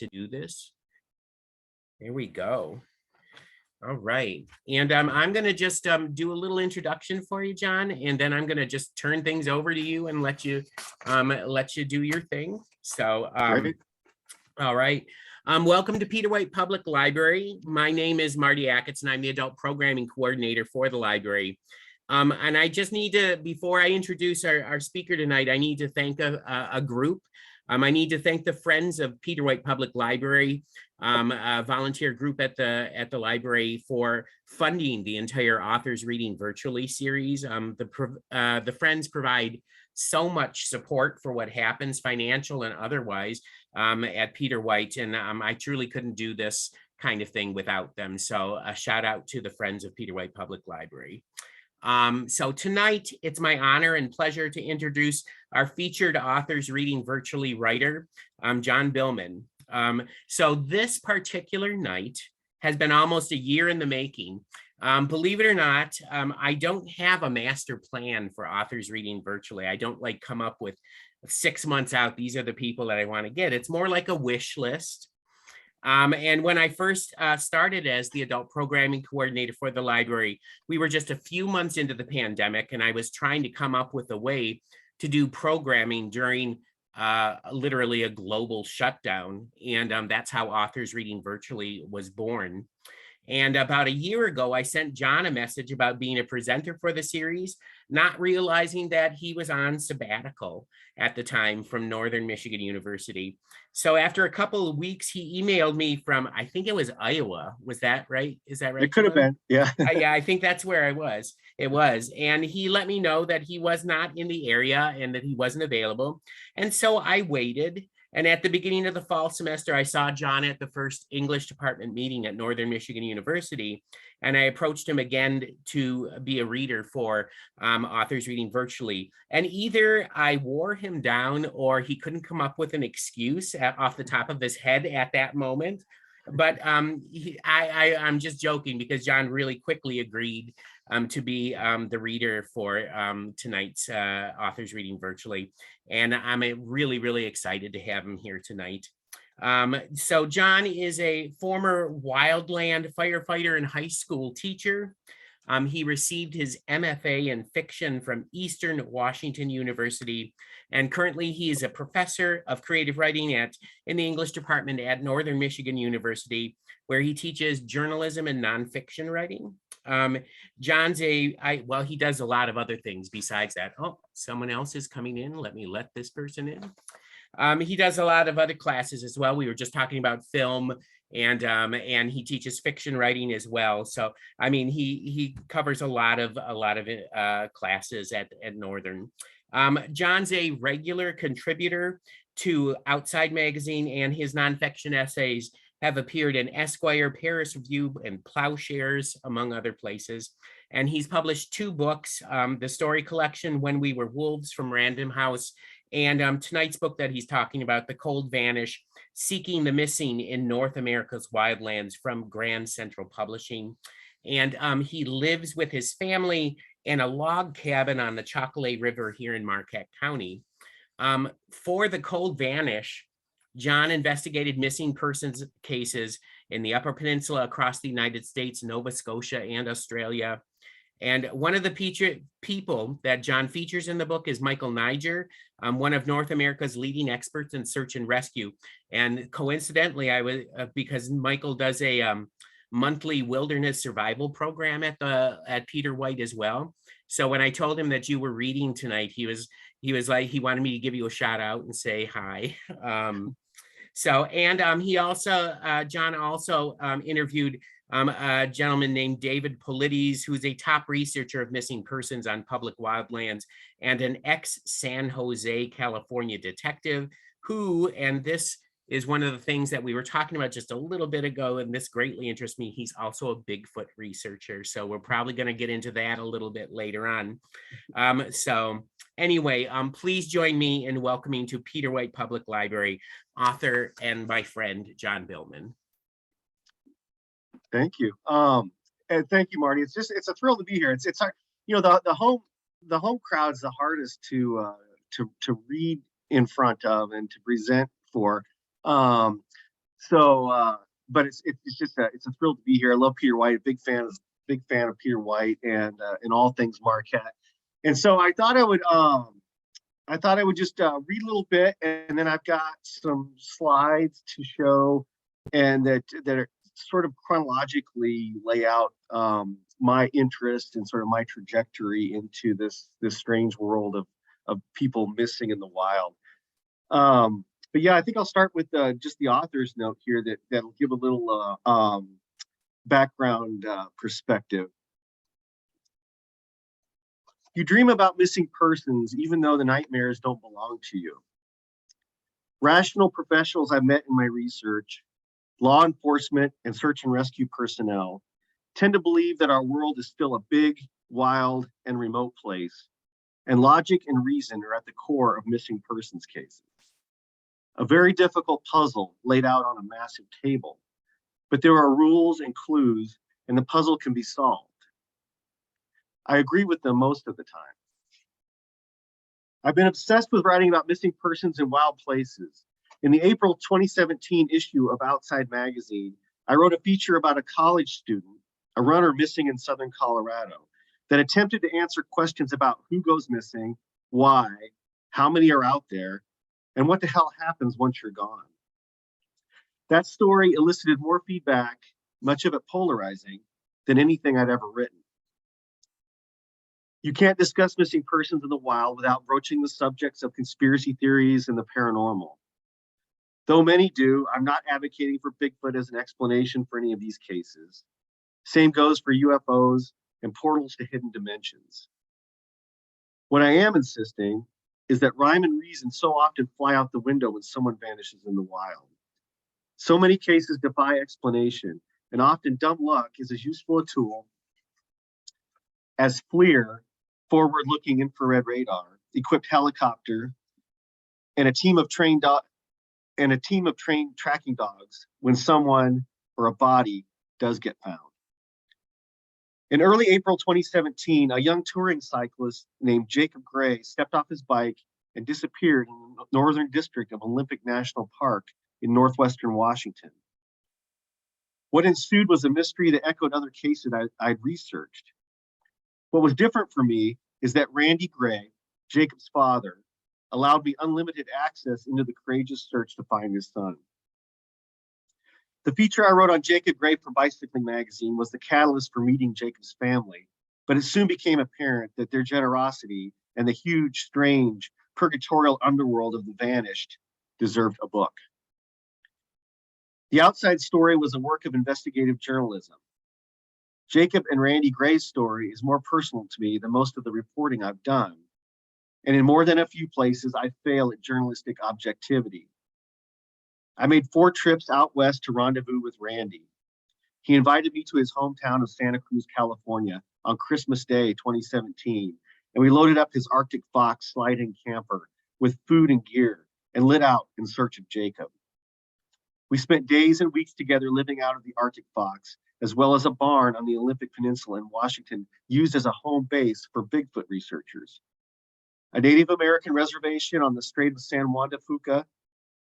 to do this. There we go. All right. And I'm going to just do a little introduction for you, Jon, and then I'm going to just turn things over to you and let you do your thing. So, all right. Welcome to Peter White Public Library. My name is Marty Ackitts, and I'm the Adult Programming Coordinator for the library. And I just need to, before I introduce our speaker tonight, I need to thank a group. I need to thank the Friends of Peter White Public Library, a volunteer group at the library, for funding the entire Authors Reading Virtually series. The Friends provide so much support for what happens, financial and otherwise, at Peter White, and I truly couldn't do this kind of thing without them. So a shout out to the Friends of Peter White Public Library. So tonight, it's my honor and pleasure to introduce our featured Authors Reading Virtually writer, Jon Billman. So this particular night has been almost a year in the making. Believe it or not, I don't have a master plan for Authors Reading Virtually. I don't like come up with 6 months out, these are the people that I want to get. It's more like a wish list. And when I first started as the adult programming coordinator for the library, we were just a few months into the pandemic, and I was trying to come up with a way to do programming during literally a global shutdown. And that's how Authors Reading Virtually was born. And about a year ago, I sent Jon a message about being a presenter for the series, not realizing that he was on sabbatical at the time from Northern Michigan University. So after a couple of weeks, he emailed me from, I think it was Iowa. Was that right? Is that right? It could have been, yeah. Yeah, I think that's where I was. It was. And he let me know that he was not in the area and that he wasn't available. And so I waited. And at the beginning of the fall semester, I saw Jon at the first English department meeting at Northern Michigan University. And I approached him again to be a reader for Authors Reading Virtually. And either I wore him down or he couldn't come up with an excuse off the top of his head at that moment. But I'm just joking, because Jon really quickly agreed to be the reader for tonight's Authors Reading Virtually. And I'm really, really excited to have him here tonight. So Jon is a former wildland firefighter and high school teacher. He received his MFA in fiction from Eastern Washington University, and currently he is a professor of creative writing in the English department at Northern Michigan University, where he teaches journalism and nonfiction writing. Jon's he does a lot of other things besides that. Oh, someone else is coming in. Let me let this person in. He does a lot of other classes as well. We were just talking about film, and he teaches fiction writing as well. So, I mean, he covers a lot of classes at Northern. Jon's a regular contributor to Outside Magazine, and his nonfiction essays have appeared in Esquire, Paris Review, and Plowshares, among other places. And he's published 2 books, the story collection, When We Were Wolves, from Random House, and tonight's book that he's talking about, The Cold Vanish, Seeking the Missing in North America's Wildlands, from Grand Central Publishing. And he lives with his family in a log cabin on the Chocolate River here in Marquette County. For The Cold Vanish, Jon investigated missing persons cases in the Upper Peninsula, across the United States, Nova Scotia, and Australia. And one of the people that Jon features in the book is Michael Niger, one of North America's leading experts in search and rescue. And coincidentally, because Michael does a monthly wilderness survival program at Peter White as well. So when I told him that you were reading tonight, he was like, he wanted me to give you a shout out and say hi. Jon also interviewed a gentleman named David Polides, who's a top researcher of missing persons on public wildlands and an ex-San Jose, California detective who, and this is one of the things that we were talking about just a little bit ago, and this greatly interests me, he's also a Bigfoot researcher. So we're probably going to get into that a little bit later on. So anyway, please join me in welcoming to Peter White Public Library author and my friend, Jon Billman. Thank you. And thank you, Marty. It's a thrill to be here. It's hard, the home crowd's the hardest to read in front of and to present for. So, but it's just it's a thrill to be here. I love Peter White, big fan of Peter White and all things Marquette. And so I thought I would just read a little bit, and then I've got some slides to show, and that are sort of chronologically lay out my interest and sort of my trajectory into this strange world of people missing in the wild. But yeah, I think I'll start with just the author's note here that'll give a little background perspective. You dream about missing persons even though the nightmares don't belong to you. Rational professionals I've met in my research, law enforcement and search and rescue personnel, tend to believe that our world is still a big, wild, and remote place, and logic and reason are at the core of missing persons cases. A very difficult puzzle laid out on a massive table, but there are rules and clues, and the puzzle can be solved. I agree with them most of the time. I've been obsessed with writing about missing persons in wild places. In the April 2017 issue of Outside Magazine, I wrote a feature about a college student, a runner missing in southern Colorado, that attempted to answer questions about who goes missing, why, how many are out there, and what the hell happens once you're gone. That story elicited more feedback, much of it polarizing, than anything I'd ever written. You can't discuss missing persons in the wild without broaching the subjects of conspiracy theories and the paranormal. Though many do, I'm not advocating for Bigfoot as an explanation for any of these cases. Same goes for UFOs and portals to hidden dimensions. What I am insisting is that rhyme and reason so often fly out the window when someone vanishes in the wild. So many cases defy explanation, and often dumb luck is as useful a tool as FLIR, forward-looking infrared radar, equipped helicopter, and a team of trained tracking dogs when someone or a body does get found. In early April 2017, a young touring cyclist named Jacob Gray stepped off his bike and disappeared in the northern district of Olympic National Park in northwestern Washington. What ensued was a mystery that echoed other cases I'd researched. What was different for me is that Randy Gray, Jacob's father, allowed me unlimited access into the courageous search to find his son. The feature I wrote on Jacob Gray for Bicycling Magazine was the catalyst for meeting Jacob's family, but it soon became apparent that their generosity and the huge, strange, purgatorial underworld of the vanished deserved a book. The Outside Story was a work of investigative journalism. Jacob and Randy Gray's story is more personal to me than most of the reporting I've done. And in more than a few places, I fail at journalistic objectivity. I made 4 trips out west to rendezvous with Randy. He invited me to his hometown of Santa Cruz, California on Christmas Day, 2017, and we loaded up his Arctic Fox slide-in camper with food and gear and lit out in search of Jacob. We spent days and weeks together living out of the Arctic Fox, as well as a barn on the Olympic Peninsula in Washington used as a home base for Bigfoot researchers, a Native American reservation on the Strait of San Juan de Fuca,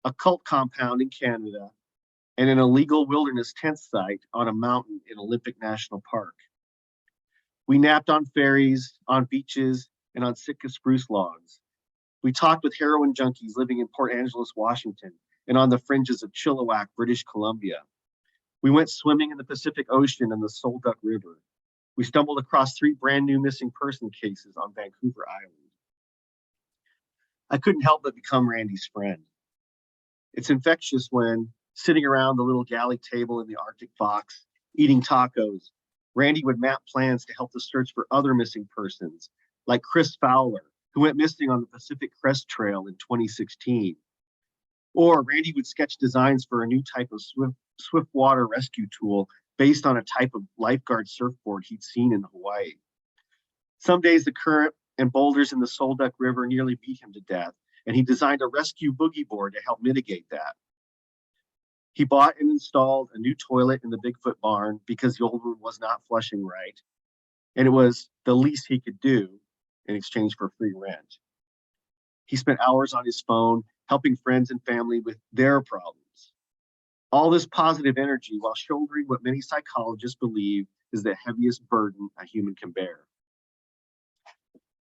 a cult compound in Canada, and an illegal wilderness tent site on a mountain in Olympic National Park. We napped on ferries, on beaches, and on Sitka spruce logs. We talked with heroin junkies living in Port Angeles, Washington, and on the fringes of Chilliwack, British Columbia. We went swimming in the Pacific Ocean and the Sol Duck River. We stumbled across 3 brand new missing person cases on Vancouver Island. I couldn't help but become Randy's friend. It's infectious when, sitting around the little galley table in the Arctic Fox, eating tacos, Randy would map plans to help the search for other missing persons, like Chris Fowler, who went missing on the Pacific Crest Trail in 2016. Or Randy would sketch designs for a new type of swift water rescue tool based on a type of lifeguard surfboard he'd seen in Hawaii. Some days the current and boulders in the Sol Duck River nearly beat him to death, and he designed a rescue boogie board to help mitigate that. He bought and installed a new toilet in the Bigfoot barn because the old one was not flushing right, and it was the least he could do in exchange for free rent. He spent hours on his phone helping friends and family with their problems. All this positive energy while shouldering what many psychologists believe is the heaviest burden a human can bear.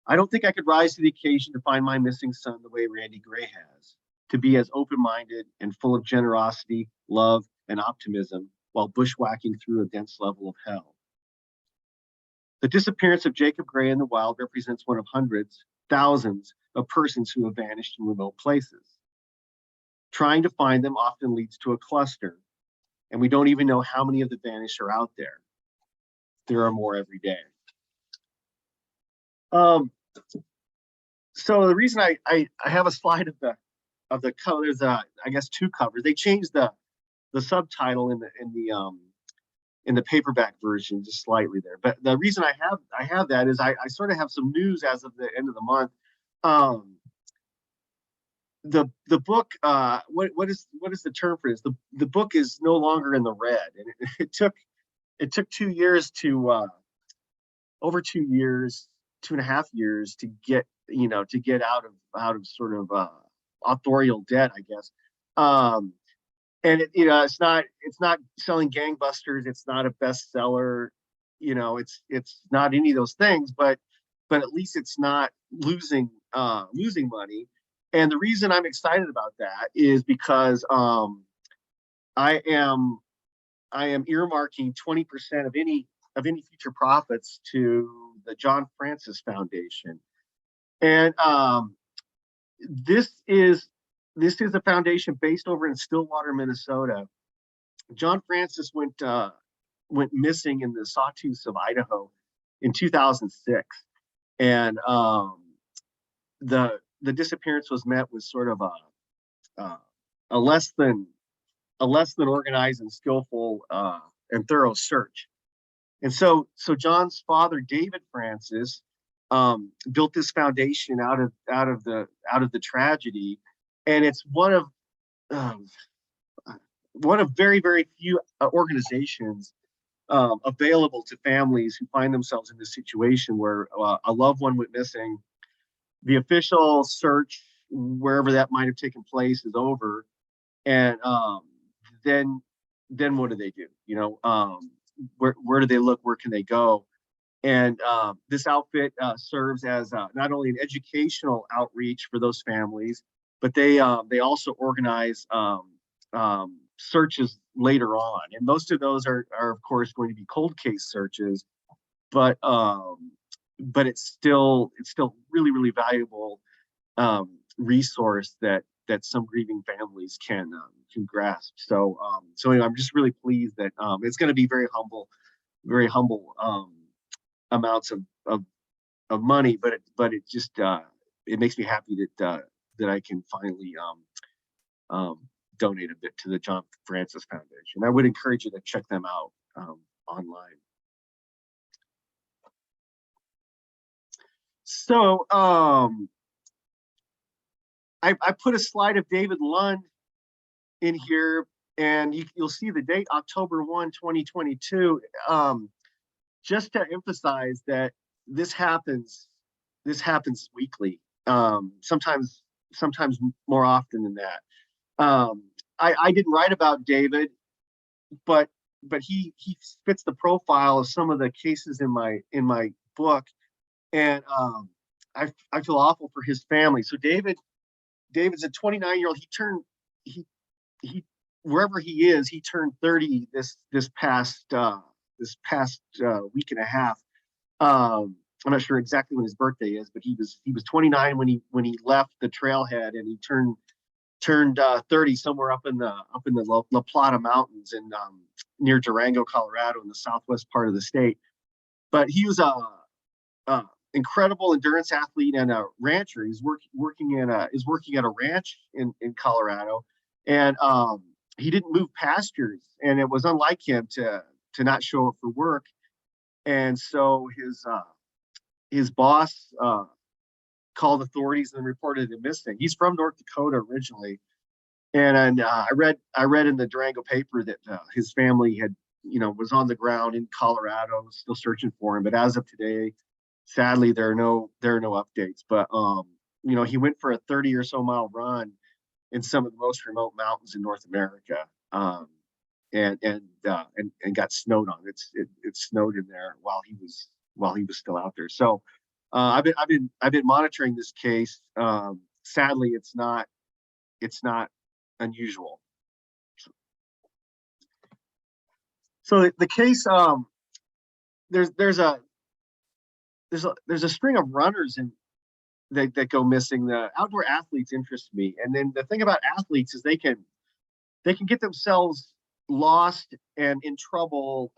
I don't think I could rise to the occasion to find my missing son the way Randy Gray has, to be as open-minded and full of generosity, love, and optimism while bushwhacking through a dense level of hell. The disappearance of Jacob Gray in the wild represents one of hundreds, thousands of persons who have vanished in remote places. Trying to find them often leads to a cluster, and we don't even know how many of the vanished are out there. There are more every day. So the reason I have a slide of the cover, there's I guess two covers. They changed the subtitle in the paperback version just slightly there. But the reason I have that is I sort of have some news as of the end of the month. The book, what is the term for this? The book is no longer in the red, and it took 2 years to over 2 years, 2.5 years to get out of sort of authorial debt, I guess. And it's not selling gangbusters. It's not a bestseller. It's not any of those things. But at least it's not losing money. And the reason I'm excited about that is because I am earmarking 20% of any future profits to the John Francis Foundation, and this is a foundation based over in Stillwater, Minnesota. John Francis went missing in the Sawtooths of Idaho in 2006, and the disappearance was met with sort of a less than organized and skillful and thorough search. And so John's father, David Francis, built this foundation out of the tragedy, and it's one of very, very few organizations available to families who find themselves in this situation where a loved one went missing. The official search, wherever that might have taken place, is over, and then what do they do? Where do they look? Where can they go? And this outfit serves as not only an educational outreach for those families, but they also organize searches later on. And most of those are of course going to be cold case searches, but it's still really, really valuable resource that some grieving families can grasp. So anyway, I'm just really pleased that it's going to be very humble amounts of money, but it just it makes me happy that I can finally donate a bit to the John Francis Foundation. I would encourage you to check them out online. So I put a slide of David Lund in here, and you'll see the date, October 1, 2022, just to emphasize that this happens weekly, sometimes more often than that. I didn't write about David, but he fits the profile of some of the cases in my book, and I feel awful for his family. So David's a 29-year-old. He wherever he is, he turned 30 this past week and a half. I'm not sure exactly when his birthday is, but he was 29 when he left the trailhead, and he turned 30 somewhere up in the La Plata Mountains in near Durango, Colorado, in the southwest part of the state. But he was a incredible endurance athlete and a rancher. He's working at a ranch in Colorado, and he didn't move pastures, and it was unlike him to not show up for work. And so his boss called authorities and reported him missing. He's from North Dakota originally, and I read in the Durango paper that his family had was on the ground in Colorado, still searching for him. But as of today, sadly, there are no updates. But he went for a 30 or so mile run in some of the most remote mountains in North America. and got snowed on. It snowed in there while he was still out there. So I've been monitoring this case. Sadly, it's not unusual. So the case, there's a string of runners that go missing. The outdoor athletes interest me, and then the thing about athletes is they can get themselves lost and in trouble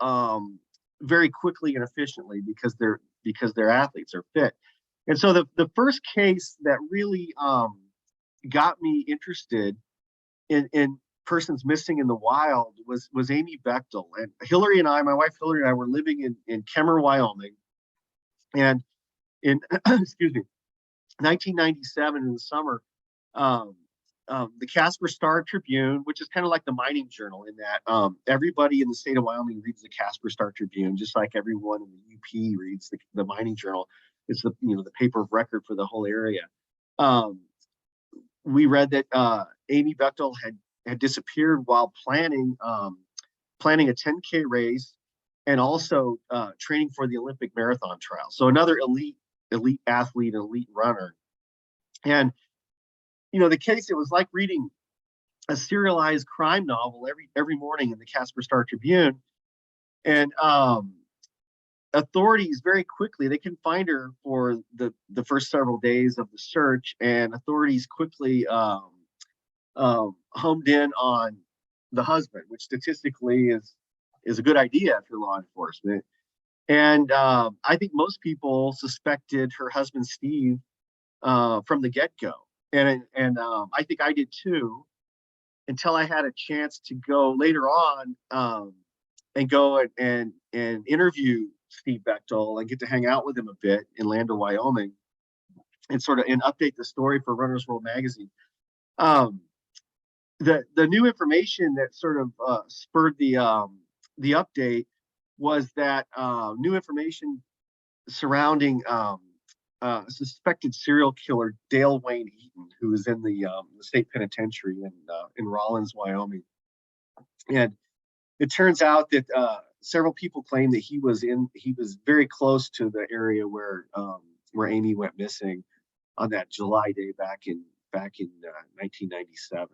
very quickly and efficiently because they're athletes, are fit. And so the first case that really got me interested in persons missing in the wild was Amy Bechtel. And my wife Hillary and I were living in Kemmer, Wyoming. And in excuse me, 1997 in the summer, the Casper Star Tribune, which is kind of like the mining journal in that everybody in the state of Wyoming reads the Casper Star Tribune, just like everyone in the UP reads the mining journal. It's the paper of record for the whole area. We read that Amy Bechtel had disappeared while planning a 10K race and also training for the Olympic marathon trial. So another elite athlete, elite runner. And the case, it was like reading a serialized crime novel every morning in the Casper Star Tribune. And authorities very quickly, they couldn't find her for the first several days of the search, and authorities quickly homed in on the husband, which statistically is a good idea for law enforcement. And I think most people suspected her husband Steve from the get-go, and I think I did too, until I had a chance to go later on and go and interview Steve Bechtel and get to hang out with him a bit in Lander, Wyoming, and update the story for Runner's World magazine. The new information that spurred the update was that new information surrounding suspected serial killer Dale Wayne Eaton, who is in the state penitentiary in Rawlins, Wyoming. And it turns out that several people claim that he was very close to the area where Amy went missing on that July day back in 1997.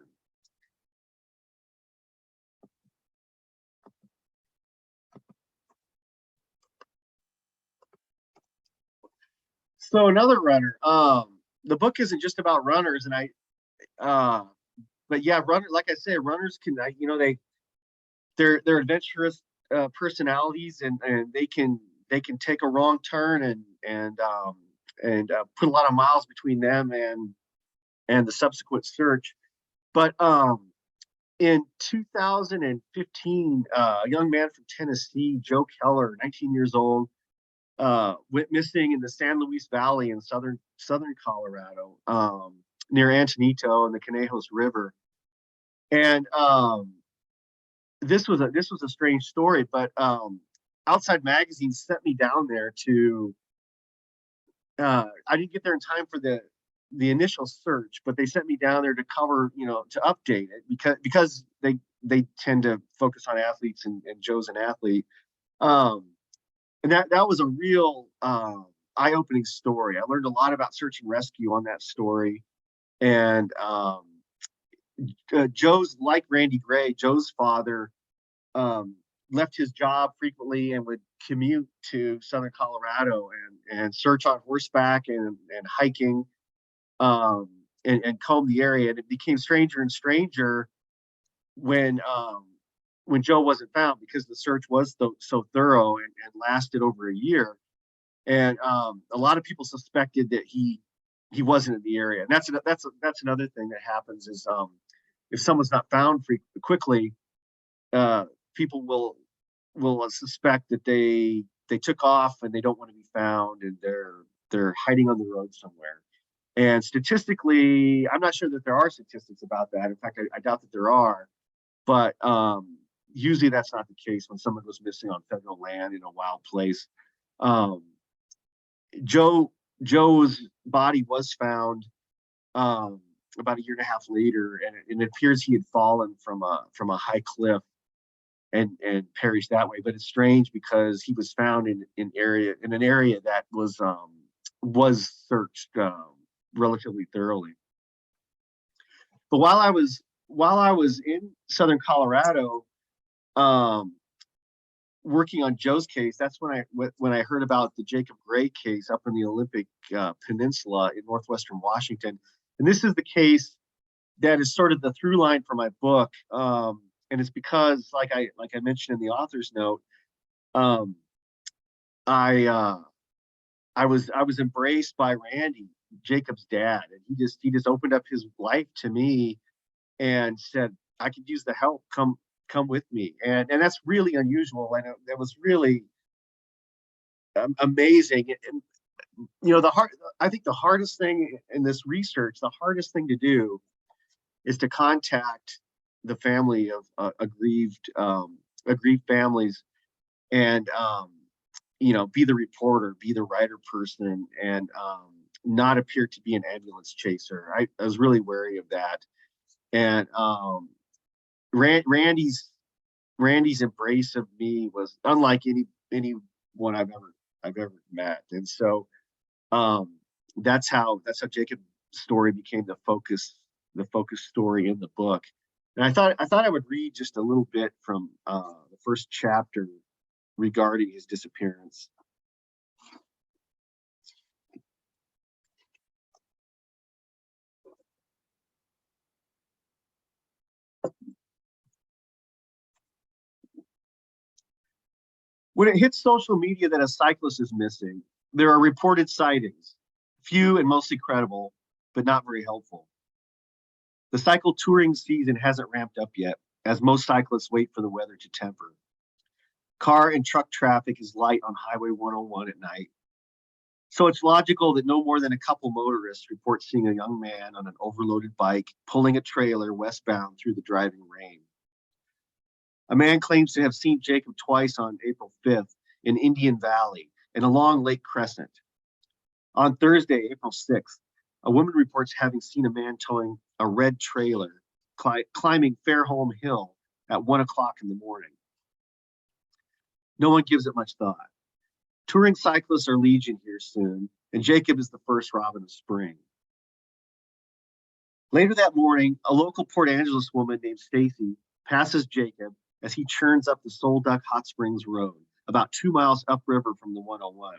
So another runner. The book isn't just about runners, and but yeah, like I said, runners can, they're adventurous personalities, and they can take a wrong turn and put a lot of miles between them and the subsequent search. But in 2015, a young man from Tennessee, Joe Keller, 19 years old, went missing in the San Luis Valley in southern Colorado, near Antonito and the Conejos River. And this was a strange story, but Outside Magazine sent me down there to. I didn't get there in time for the initial search, but they sent me down there to cover, to update it because they tend to focus on athletes, and Joe's an athlete. And that was a real eye-opening story. I learned a lot about search and rescue on that story. And Joe's, like Randy Gray, Joe's father left his job frequently and would commute to southern Colorado and search on horseback and hiking and comb the area. And it became stranger and stranger when Joe wasn't found, because the search was so thorough and lasted over a year. And a lot of people suspected that he wasn't in the area. And that's another thing that happens is if someone's not found quickly, people will suspect that they took off and they don't want to be found, and they're hiding on the road somewhere. And statistically, I'm not sure that there are statistics about that. In fact, I doubt that there are. But usually that's not the case when someone goes missing on federal land in a wild place. Joe's body was found about a year and a half later, and it appears he had fallen from a high cliff and perished that way. But it's strange because he was found in an area that was searched relatively thoroughly. But while I was in southern Colorado, um, working on Joe's case, that's when I heard about the Jacob Gray case up in the Olympic Peninsula in northwestern Washington. And this is the case that is sort of the through line for my book. And it's because, like I mentioned in the author's note, um, I I was embraced by Randy, Jacob's dad, and he just opened up his life to me and said, I could use the help. Come with me. And that's really unusual. And that was really amazing. And you know, I think the hardest thing in this research, the hardest thing to do is to contact the family of aggrieved families and you know, be the reporter, be the writer person, and not appear to be an ambulance chaser. I was really wary of that. And Randy's embrace of me was unlike anyone I've ever met. And so that's how Jacob's story became the focus story in the book. And I thought I would read just a little bit from the first chapter regarding his disappearance. When it hits social media that a cyclist is missing, there are reported sightings, few and mostly credible, but not very helpful. The cycle touring season hasn't ramped up yet, as most cyclists wait for the weather to temper. Car and truck traffic is light on Highway 101 at night. So it's logical that no more than a couple motorists report seeing a young man on an overloaded bike pulling a trailer westbound through the driving rain. A man claims to have seen Jacob twice on April 5th in Indian Valley and along Lake Crescent. On Thursday, April 6th, a woman reports having seen a man towing a red trailer climbing Fairholme Hill at 1 o'clock in the morning. No one gives it much thought. Touring cyclists are legion here soon, and Jacob is the first robin of spring. Later that morning, a local Port Angeles woman named Stacy passes Jacob as he churns up the Soul Duck Hot Springs Road, about 2 miles upriver from the 101.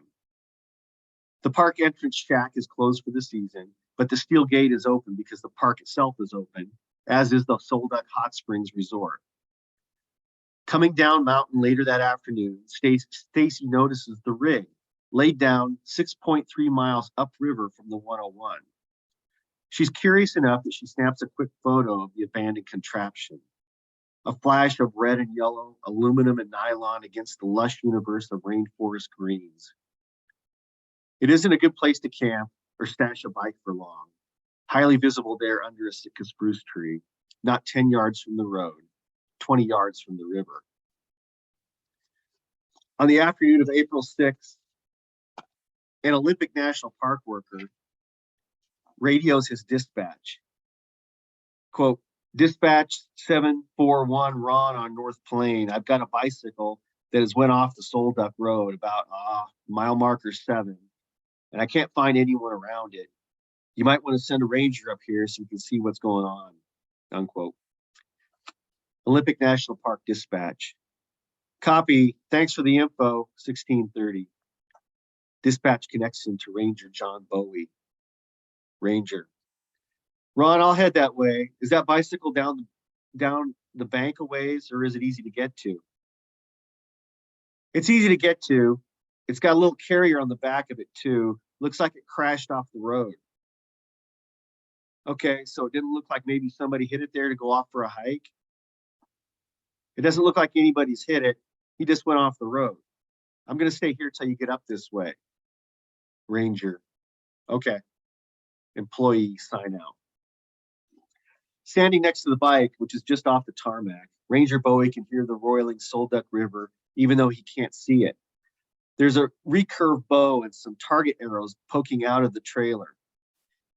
The park entrance shack is closed for the season, but the steel gate is open because the park itself is open, as is the Soul Duck Hot Springs Resort. Coming down mountain later that afternoon, Stacy notices the rig laid down 6.3 miles upriver from the 101. She's curious enough that she snaps a quick photo of the abandoned contraption. A flash of red and yellow, aluminum and nylon against the lush universe of rainforest greens. It isn't a good place to camp or stash a bike for long. Highly visible there under a Sitka spruce tree, not 10 yards from the road, 20 yards from the river. On the afternoon of April 6th, an Olympic National Park worker radios his dispatch. Quote, "Dispatch 741 Ron on North Plain. I've got a bicycle that has went off the Soul Duck Road about mile marker 7, and I can't find anyone around it. You might want to send a ranger up here so you can see what's going on," unquote. Olympic National Park dispatch. Copy. Thanks for the info. 1630. Dispatch connects him to Ranger John Bowie. Ranger. Ron, I'll head that way. Is that bicycle down the bank a ways, or is it easy to get to? It's easy to get to. It's got a little carrier on the back of it too. Looks like it crashed off the road. Okay, so it didn't look like maybe somebody hit it there to go off for a hike. It doesn't look like anybody's hit it. He just went off the road. I'm going to stay here till you get up this way. Ranger. Okay. Employee, sign out. Standing next to the bike, which is just off the tarmac, Ranger Bowie can hear the roiling Soul Duck River, even though he can't see it. There's a recurved bow and some target arrows poking out of the trailer.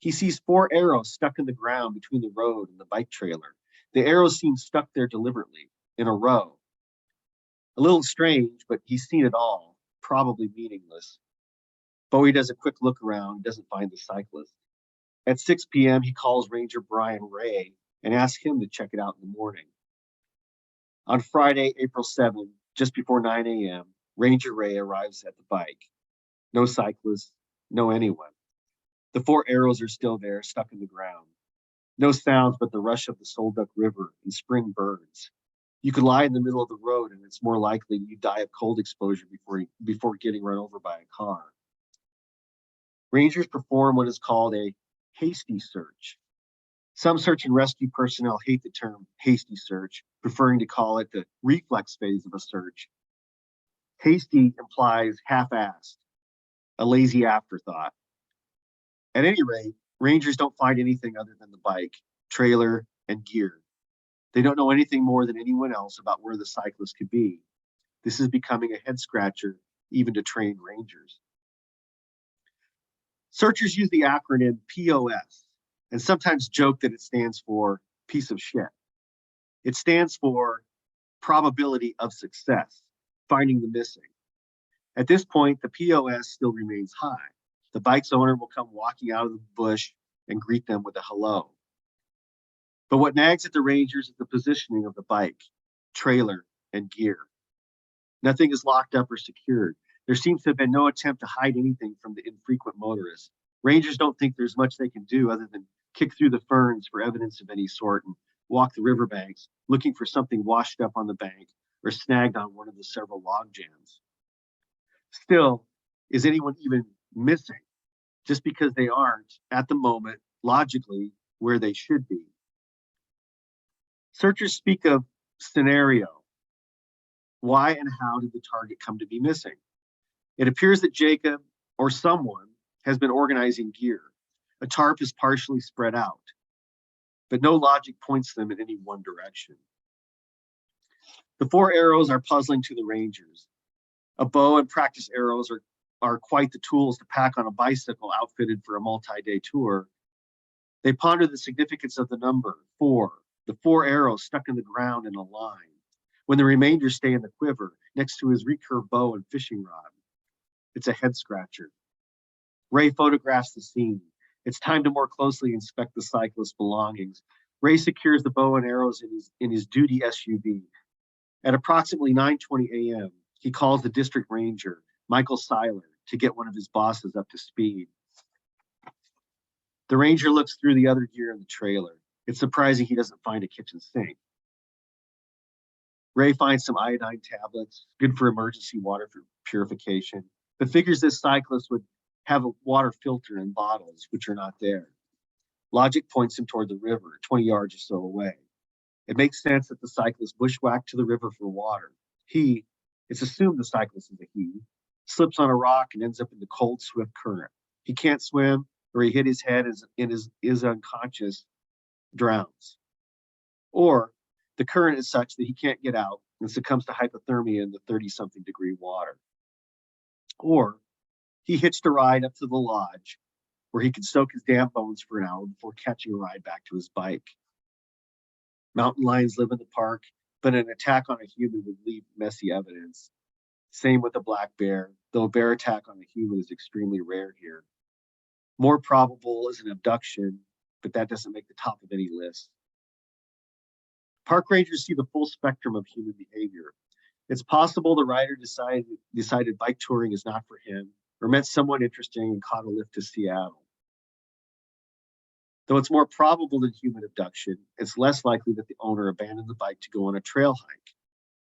He sees 4 arrows stuck in the ground between the road and the bike trailer. The arrows seem stuck there deliberately, in a row. A little strange, but he's seen it all, probably meaningless. Bowie does a quick look around, doesn't find the cyclist. At 6 p.m., he calls Ranger Brian Ray and asks him to check it out in the morning. On Friday, April 7th, just before 9 a.m., Ranger Ray arrives at the bike. No cyclist, no anyone. The 4 arrows are still there, stuck in the ground. No sounds but the rush of the Solduck River and spring birds. You could lie in the middle of the road and it's more likely you die of cold exposure before getting run over by a car. Rangers perform what is called a hasty search. Some search and rescue personnel hate the term hasty search, preferring to call it the reflex phase of a search. Hasty implies half-assed, a lazy afterthought. At any rate, Rangers don't find anything other than the bike, trailer, and gear. They don't know anything more than anyone else about where the cyclist could be. This is becoming a head scratcher, even to trained rangers. Searchers use the acronym POS and sometimes joke that it stands for piece of shit. It stands for probability of success, finding the missing. At this point, the POS still remains high. The bike's owner will come walking out of the bush and greet them with a hello. But what nags at the Rangers is the positioning of the bike, trailer, and gear. Nothing is locked up or secured. There seems to have been no attempt to hide anything from the infrequent motorists. Rangers don't think there's much they can do other than kick through the ferns for evidence of any sort and walk the riverbanks, looking for something washed up on the bank or snagged on one of the several log jams. Still, is anyone even missing? Just because they aren't, at the moment, logically, where they should be. Searchers speak of scenario. Why and how did the target come to be missing? It appears that Jacob or someone has been organizing gear. A tarp is partially spread out, but no logic points them in any one direction. The 4 arrows are puzzling to the Rangers. A bow and practice arrows are quite the tools to pack on a bicycle outfitted for a multi-day tour. They ponder the significance of the number 4, the 4 arrows stuck in the ground in a line, when the remainder stay in the quiver next to his recurve bow and fishing rod. It's a head scratcher. Ray photographs the scene. It's time to more closely inspect the cyclist's belongings. Ray secures the bow and arrows in his duty SUV. At approximately 9:20 a.m., he calls the district ranger, Michael Seiler, to get one of his bosses up to speed. The ranger looks through the other gear in the trailer. It's surprising he doesn't find a kitchen sink. Ray finds some iodine tablets, good for emergency water purification, but figures this cyclist would have a water filter in bottles, which are not there. Logic points him toward the river, 20 yards or so away. It makes sense that the cyclist bushwhacked to the river for water. It's assumed the cyclist is a he, slips on a rock and ends up in the cold, swift current. He can't swim, or he hit his head and is unconscious, drowns. Or the current is such that he can't get out and succumbs to hypothermia in the 30-something degree water. Or he hitched a ride up to the lodge where he could soak his damp bones for an hour before catching a ride back to his bike. Mountain lions live in the park, but an attack on a human would leave messy evidence. Same with a black bear, though a bear attack on a human is extremely rare here. More probable is an abduction, but that doesn't make the top of any list. Park rangers see the full spectrum of human behavior. It's possible the rider decided bike touring is not for him, or met someone interesting and caught a lift to Seattle. Though it's more probable than human abduction, it's less likely that the owner abandoned the bike to go on a trail hike.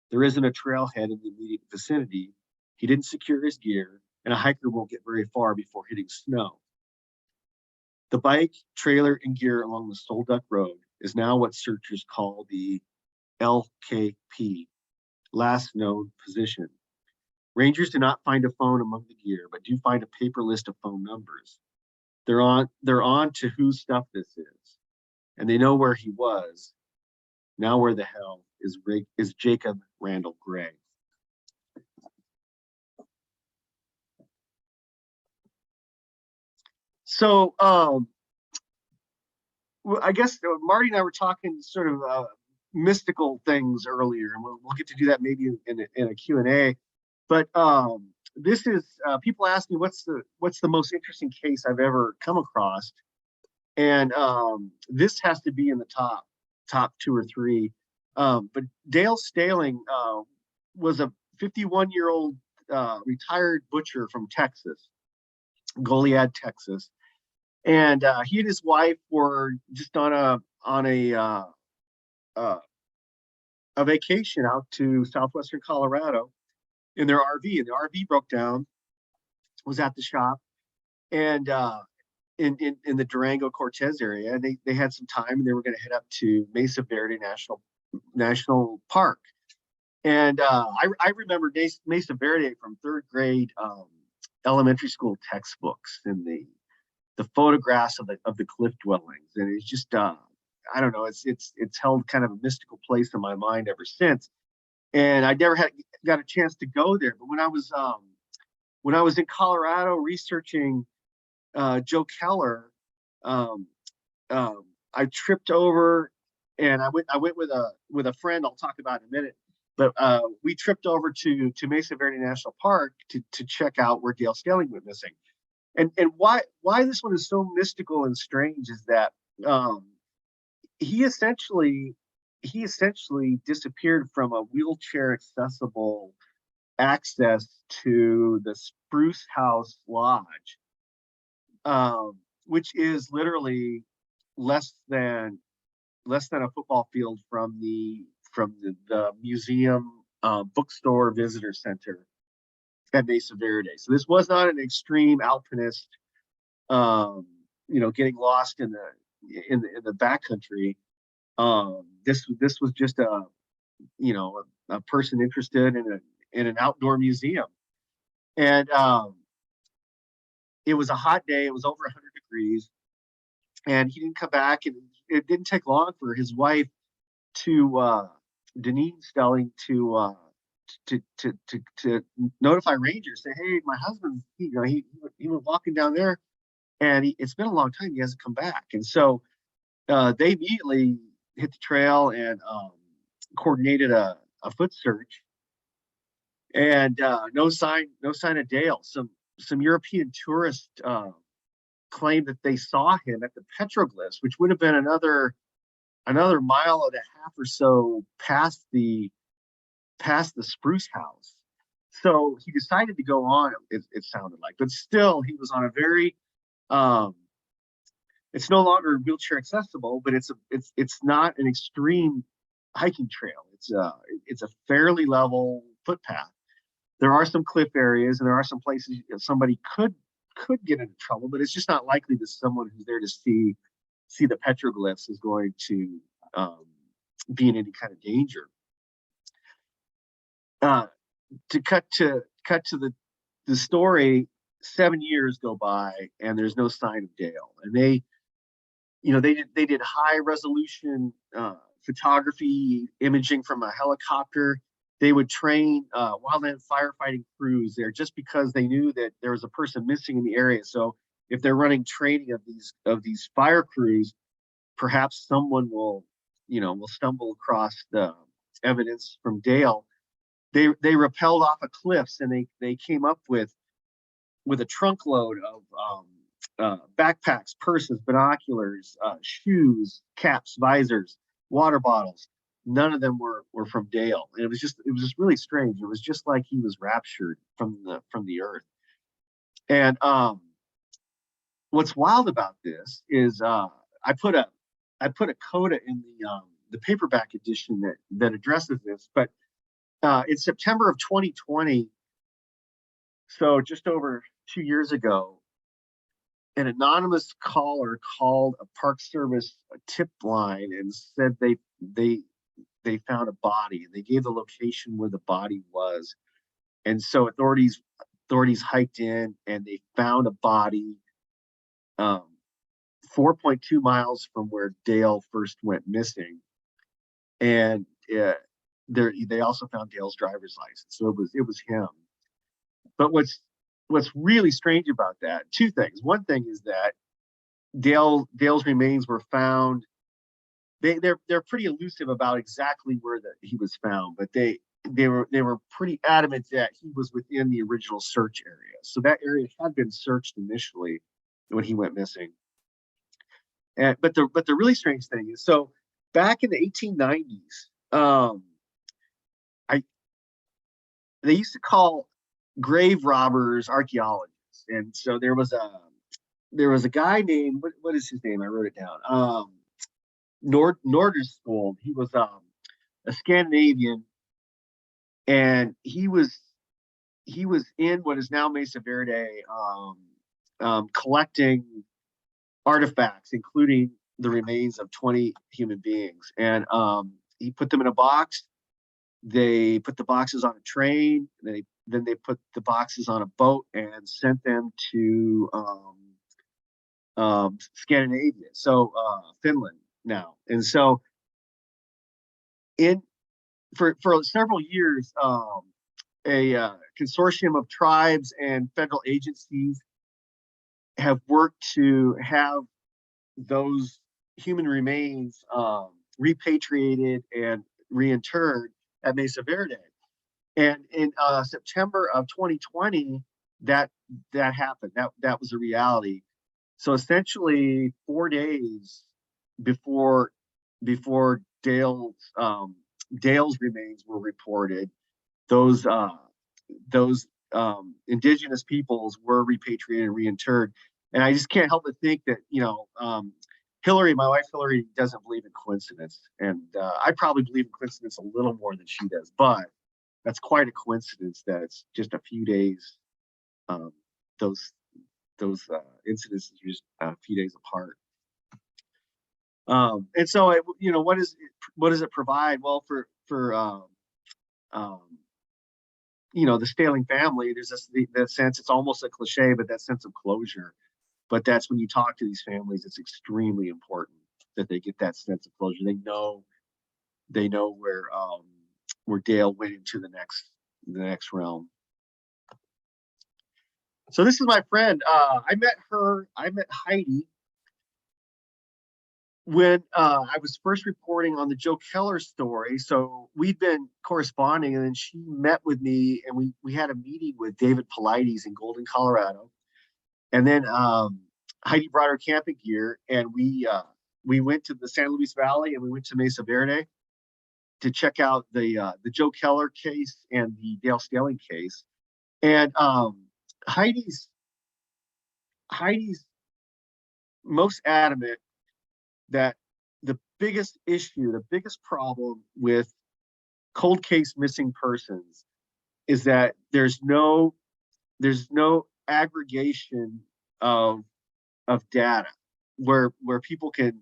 There isn't a trailhead in the immediate vicinity. He didn't secure his gear, and a hiker won't get very far before hitting snow. The bike, trailer, and gear along the Solduck Road is now what searchers call the LKP, last known position. Rangers do not find a phone among the gear, but do find a paper list of phone numbers. They're on to whose stuff this is, and they know where he was. Now where the hell is Jacob Randall Gray? So I guess Marty and I were talking sort of mystical things earlier, and we'll get to do that maybe in a Q&A. But this is people ask me what's the most interesting case I've ever come across, and this has to be in the top two or three. But Dale Staling was a 51-year-old retired butcher from Texas, Goliad, Texas, and he and his wife were just on a vacation out to southwestern Colorado in their RV, and the RV broke down. Was at the shop, and in the Durango Cortez area, and they had some time, and they were going to head up to Mesa Verde National Park. And I remember Mesa Verde from third grade elementary school textbooks, and the photographs of the cliff dwellings, and it's just I don't know, it's held kind of a mystical place in my mind ever since. And I never got a chance to go there, but when I was in Colorado researching Joe Keller, I tripped over, and I went with a friend I'll talk about in a minute. But we tripped over to Mesa Verde National Park to check out where Dale Staling went missing. And why this one is so mystical and strange is that he essentially disappeared from a wheelchair accessible access to the Spruce House Lodge, which is literally less than a football field from the museum bookstore visitor center at Mesa Verde. So this was not an extreme alpinist, getting lost in the backcountry. This was just a person interested in an outdoor museum, and it was a hot day. It was over 100 degrees, and he didn't come back. And it didn't take long for his wife to Deneen Stelling to notify rangers, say, hey, my husband, he was walking down there, and it's been a long time, he hasn't come back. And so they immediately hit the trail and coordinated a foot search, and no sign of Dale. Some European tourists claimed that they saw him at the petroglyphs, which would have been another mile and a half or so past the Spruce House. So he decided to go on, it sounded like, but still he was on a very it's no longer wheelchair accessible, but it's not an extreme hiking trail. It's a fairly level footpath. There are some cliff areas, and there are some places somebody could get into trouble, but it's just not likely that someone who's there to see the petroglyphs is going to be in any kind of danger. To cut to the story, 7 years go by, and there's no sign of Dale. And they did high resolution photography imaging from a helicopter. They would train wildland firefighting crews there just because they knew that there was a person missing in the area. So if they're running training of these fire crews, perhaps someone will stumble across the evidence from Dale. They rappelled off of cliffs, and they came up with a trunk load of backpacks, purses, binoculars, shoes, caps, visors, water bottles. None of them were from Dale, and it was just really strange. It was just like he was raptured from the earth. And what's wild about this is I put a coda in the paperback edition that addresses this, but in September of 2020, so just over 2 years ago, an anonymous caller called a Park Service tip line and said they found a body, and they gave the location where the body was. And so authorities hiked in, and they found a body 4.2 miles from where Dale first went missing. And they also found Dale's driver's license. So it was him. But what's really strange about that, two things. One thing is that Dale's remains were found they're pretty elusive about exactly where he was found, but they were pretty adamant that he was within the original search area. So that area had been searched initially when he went missing. And but the really strange thing is, so back in the 1890s, I they used to call grave robbers archaeologists, and so there was a guy named, what is his name? I wrote it down. Norderskold. He was a Scandinavian, and he was in what is now Mesa Verde, collecting artifacts, including the remains of 20 human beings. And he put them in a box. They put the boxes on a train. Then they put the boxes on a boat and sent them to Scandinavia, so Finland now. And so in for several years, a consortium of tribes and federal agencies have worked to have those human remains repatriated and reinterred at Mesa Verde. And in September of 2020, that happened. That was a reality. So essentially, 4 days before Dale's remains were reported, those indigenous peoples were repatriated and reinterred. And I just can't help but think that, Hillary, my wife Hillary, doesn't believe in coincidence, and I probably believe in coincidence a little more than she does. But that's quite a coincidence that it's just a few days. Those incidences are just a few days apart. And so, what does it provide? Well, for the Staling family, there's that sense. It's almost a cliche, but that sense of closure. But that's when you talk to these families, it's extremely important that they get that sense of closure. They know where Dale went into the next realm. So this is my friend. I met Heidi when I was first reporting on the Joe Keller story. So we'd been corresponding, and then she met with me, and we had a meeting with David Paulides in Golden, Colorado. And then Heidi brought her camping gear, and we went to the San Luis Valley, and we went to Mesa Verde to check out the Joe Keller case and the Dale Staling case. And Heidi's most adamant that the biggest problem with cold case missing persons is that there's no aggregation of data where people can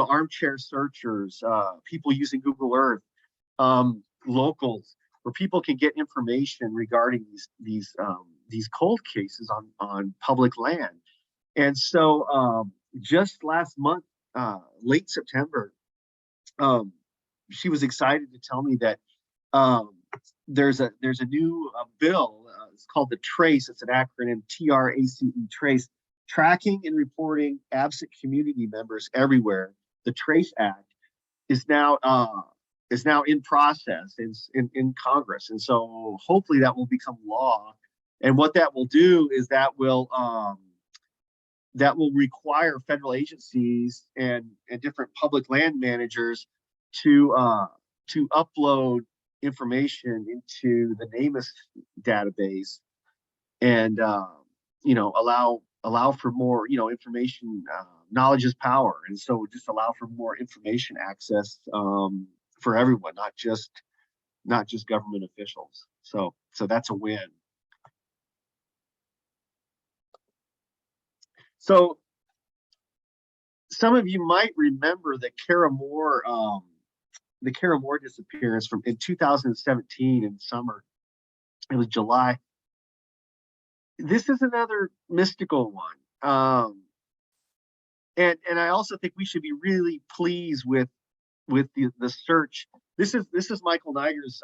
armchair searchers, people using Google Earth, locals, where people can get information regarding these cold cases on public land. And so just last month, late September, she was excited to tell me that there's a new bill. It's called the TRACE. It's an acronym, TRACE, TRACE, Tracking and Reporting Absent Community Members Everywhere. The TRACE Act is now in process in Congress, and so hopefully that will become law. And what that will do is that will require federal agencies and different public land managers to upload information into the NamUs database, and allow for more information. Knowledge is power, and so just allow for more information access for everyone, not just government officials. So that's a win. So some of you might remember the Kara Moore disappearance in 2017 in summer. It was July. This is another mystical one. And I also think we should be really pleased with the search. This is Michael Niger's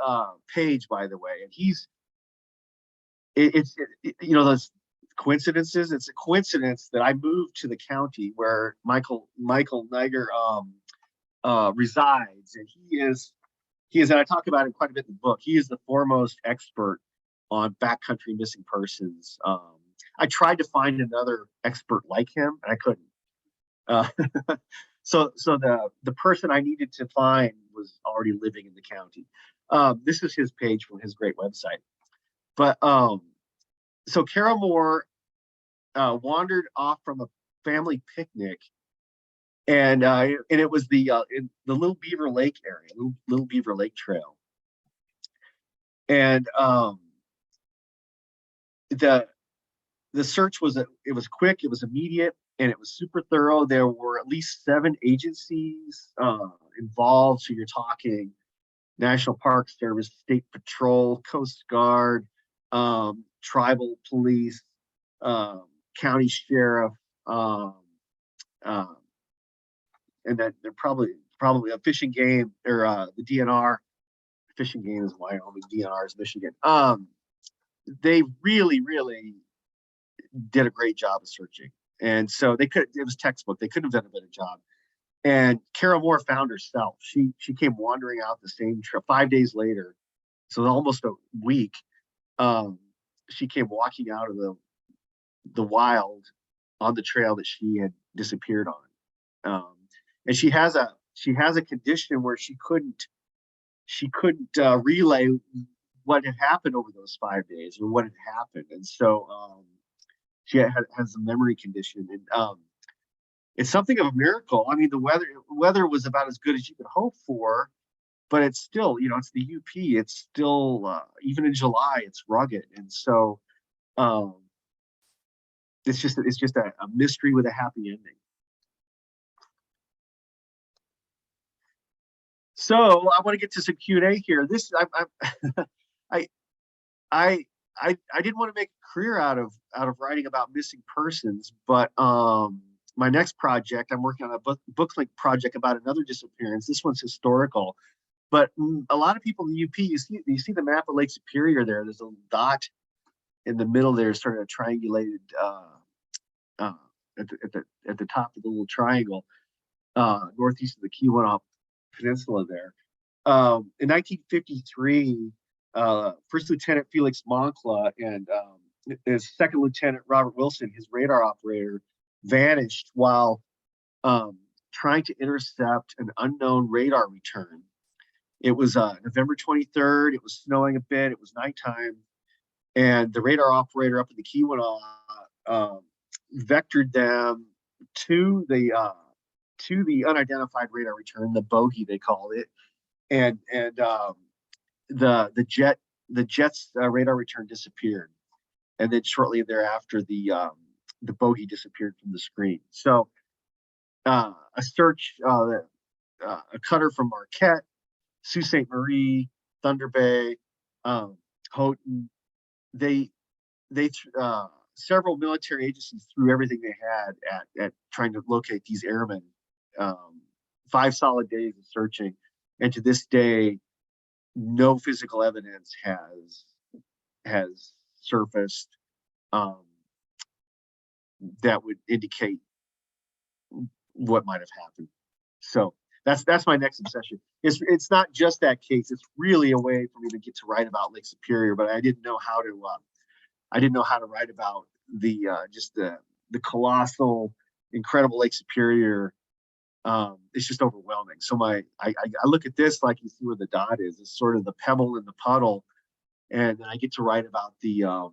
page, by the way, and it's those coincidences. It's a coincidence that I moved to the county where Michael Niger resides, and and I talk about it quite a bit in the book. He is the foremost expert on backcountry missing persons. I tried to find another expert like him, and I couldn't. So the person I needed to find was already living in the county. This is his page from his great website. But so Carol Moore wandered off from a family picnic, and it was in the Little Beaver Lake area, Little Beaver Lake Trail, and the search was quick, it was immediate, and it was super thorough. There were at least 7 agencies involved. So you're talking National Park Service, State Patrol, Coast Guard, tribal police, county sheriff, and then they're probably a fishing game, or the DNR. Fishing game is Wyoming, DNR is Michigan. They really did a great job of searching, and so it was textbook. They couldn't have done a better job. And Carol Moore found herself. She came wandering out the same trail 5 days later, so almost a week. She came walking out of the wild on the trail that she had disappeared on. And she has a condition where she couldn't relay what had happened over those 5 days or what had happened, and so she has a memory condition, and it's something of a miracle. I mean, the weather was about as good as you could hope for, but it's still, it's the UP. It's still even in July, it's rugged, and so it's just a mystery with a happy ending. So I want to get to some Q&A here. This I didn't want to make a career out of writing about missing persons, but my next project, I'm working on a book link project about another disappearance. This one's historical, but a lot of people in the UP, you see the map of Lake Superior there. There's a dot in the middle there, sort of triangulated at the top of the little triangle, northeast of the Keweenaw Peninsula there. In 1953, First Lieutenant Felix Moncla and his Second Lieutenant Robert Wilson, his radar operator, vanished while trying to intercept an unknown radar return. It was November 23rd. It was snowing a bit. It was nighttime, and the radar operator up in the Keweenaw vectored them to the unidentified radar return, the bogey they called it, and the jet's radar return disappeared, and then shortly thereafter the bogey disappeared from the screen. So a search, a cutter from Marquette, Sault Ste. Marie, Thunder Bay, Houghton, several military agencies threw everything they had at trying to locate these airmen. 5 solid days of searching, and to this day, no physical evidence has surfaced that would indicate what might have happened. So that's my next obsession. It's not just that case. It's really a way for me to get to write about Lake Superior, but I didn't know how to write about the colossal, incredible Lake Superior. It's just overwhelming. So I look at this, like you see where the dot is. It's sort of the pebble in the puddle, and then I get to write about the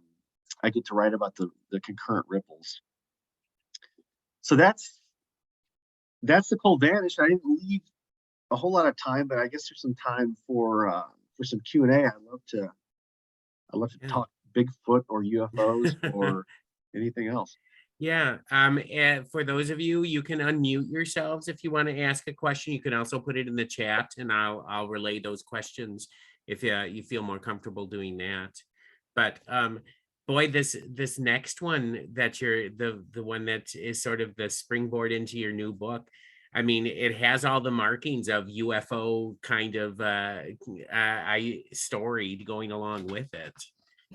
concurrent ripples. So that's the Cold Vanish. I didn't leave a whole lot of time, but I guess there's some time for some Q&A. I love to talk Bigfoot or UFOs or anything else. Yeah. And for those of you, you can unmute yourselves if you want to ask a question. You can also put it in the chat, and I'll relay those questions if you feel more comfortable doing that. But boy, this next one that you're the one that is sort of the springboard into your new book. I mean, it has all the markings of UFO kind of story going along with it.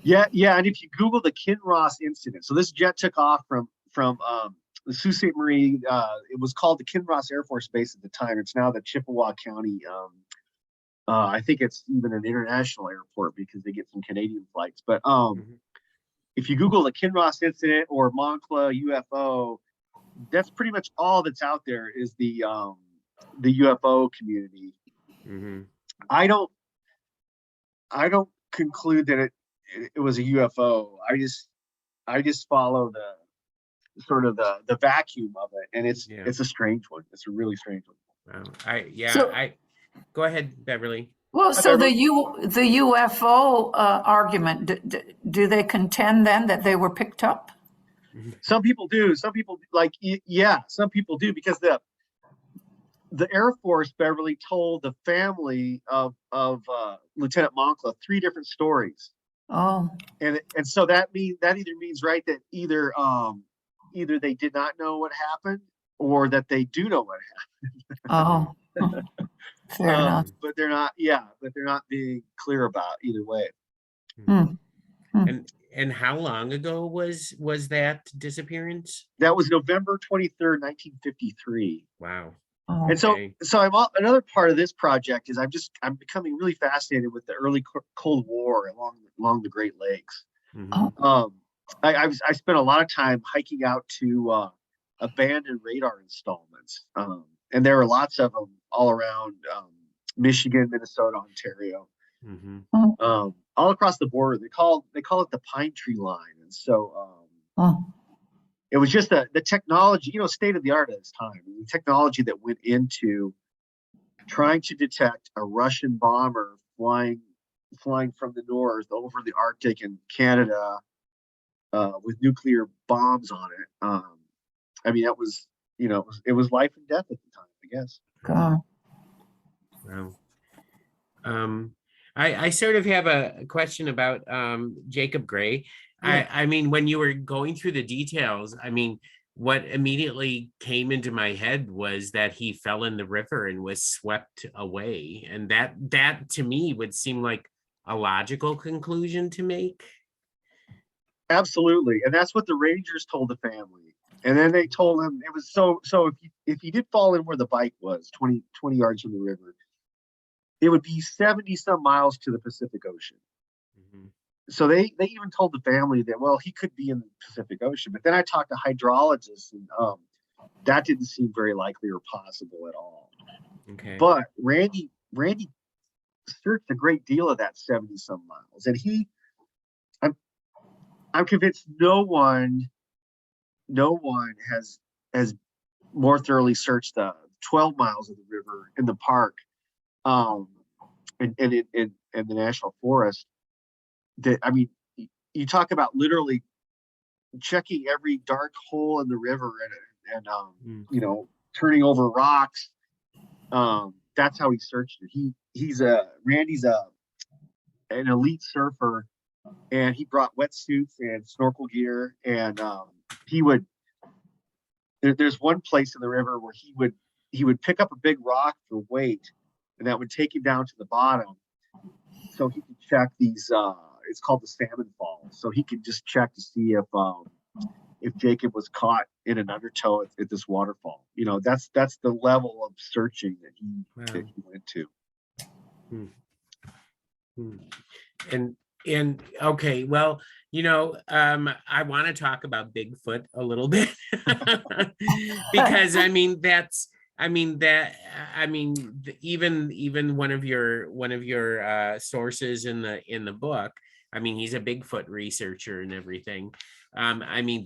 Yeah, and if you Google the Kinross incident, so this jet took off from the Sault Ste. Marie. It was called the Kinross Air Force Base at the time. It's now the Chippewa County. I think it's even an international airport because they get some Canadian flights. But Mhm. if you Google the Kinross incident or Moncla UFO, that's pretty much all that's out there is the UFO community. Mhm. I don't I don't conclude that it was a UFO. I just follow the sort of the vacuum of it, and Yeah. it's a strange one. It's a really strange one. Wow. So, I go ahead, Beverly. well, so Beverly? the UFO argument, do they contend then that they were picked up? Some people do. Some people yeah. Some people do because the Air Force, Beverly, told the family of Lieutenant Moncla 3 different stories, Oh, and so that either means right that either they did not know what happened or that they do know what oh, fair enough. happened. But they're not. Yeah, but they're not being clear about either way. Hmm. And how long ago was that disappearance? That was November 23rd, 1953. Wow. Oh, And so, Okay. another part of this project is I'm becoming really fascinated with the early Cold War along the Great Lakes. Mhm. oh, I spent a lot of time hiking out to abandoned radar installments, and there are lots of them all around Michigan, Minnesota, Ontario, Mhm. oh, all across the border. They call it the Pine Tree Line, and so oh, it was just the technology, state of the art at this time. The technology that went into trying to detect a Russian bomber flying from the north over the Arctic and Canada with nuclear bombs on it. I mean, that was it was life and death at the time, I guess. God. Wow. Um, I sort of have a question about Jacob Gray. Yeah. I mean, when you were going through the details, I mean, what immediately came into my head was that he fell in the river and was swept away. And that to me would seem like a logical conclusion to make. Absolutely, and that's what the Rangers told the family. And then they told him it was so if he did fall in where the bike was 20 yards from the river, it would be 70 some miles to the Pacific Ocean. Mhm. So they even told the family that, well, he could be in the Pacific Ocean. But then I talked to hydrologists, and that didn't seem very likely or possible at all. Okay. But Randy searched a great deal of that 70 some miles, and I'm convinced no one has more thoroughly searched the 12 miles of the river in the park, um, and in the national forest. That I mean, you talk about literally checking every dark hole in the river and Mm. turning over rocks. That's how he searched it. Randy's an elite surfer, and he brought wetsuits and snorkel gear, and he would there's one place in the river where he would pick up a big rock for weight, and that would take him down to the bottom so he could check these it's called the salmon falls, so he could just check to see if Jacob was caught in an undertow at this waterfall. That's the level of searching that he went to. Hmm. Hmm. And okay, well, I want to talk about Bigfoot a little bit because even one of your sources in the book, I mean, he's a Bigfoot researcher and everything. I mean,